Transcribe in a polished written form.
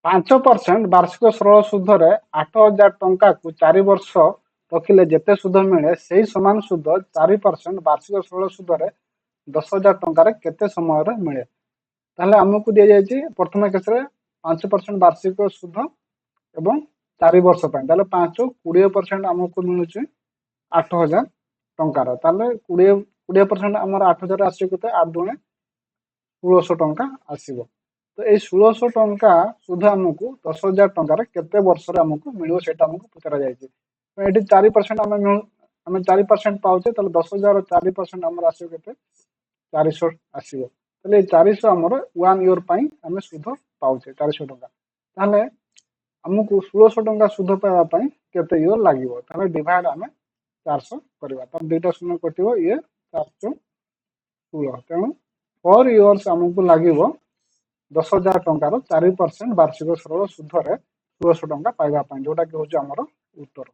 5% ବାର୍ଷିକ ସରଳ ସୁଧରେ 8,000 ଟଙ୍କାକୁ 4 ବର୍ଷ ରଖିଲେ ଯେତେ ସୁଧ ମିଳେ ସେହି ସମାନ ସୁଧ 4% ବାର୍ଷିକ ସରଳ ସୁଧରେ 10,000 ଟଙ୍କାରେ କେତେ ସମୟରେ ମିଳେ? ତାହେଲେ ଆମକୁ ଦିଆଯାଇଛି ପ୍ରଥମ କେସରେ 5% ବାର୍ଷିକ ସୁଧ ଏବଂ 4 ବର୍ଷ ପାଇଁ। ତାହେଲେ 5 20% ଆମକୁ ମିଳୁଛି 8,000 ଟଙ୍କାର। ତାହେଲେ 20% ଆମର 8,000 ଆସିବ କେତେ? 8 ଦୁଣେ 1600 ଟଙ୍କା ଆସିବ। ତ ଏଇ 1600 ଟଙ୍କା ସୁଧ ଆମକୁ 10,000 ଟଙ୍କାରେ କେତେ ବର୍ଷରେ ଆମକୁ ମିଳିବ ସେଇଟା ଆମକୁ ପଚରା ଯାଇଛି। ତ ଏଠି 4% ଆମେ 4% ପାଉଛେ, ତାହେଲେ 10,000 4% ଆମର ଆସିବ କେତେ? 400 ଆସିବ। ତାହେଲେ ଏଇ 400 ଆମର 1 ଇୟର ପାଇଁ ଆମେ ସୁଧ ପାଉଛେ 400 ଟଙ୍କା। ତାହେଲେ ଆମକୁ 1600 ଟଙ୍କା ସୁଧ ପାଇବା ପାଇଁ କେତେ ଇୟର ଲାଗିବ? ତାହେଲେ ଡିଭାଇଡ ଆମେ 400 କରିବା। ତାର ଦୁଇଟା ଶୂନ କଟିବ, ଇଏ 416। ତେଣୁ 4 ଇୟର୍ସ ଆମକୁ ଲାଗିବ 10,000 ଟଙ୍କାର 4% ବାର୍ଷିକ ସରଳ ସୁଧରେ 1600 ଟଙ୍କା ପାଇବା ପାଇଁ, ଯୋଉଟା କି ହଉଛି ଆମର ଉତ୍ତର।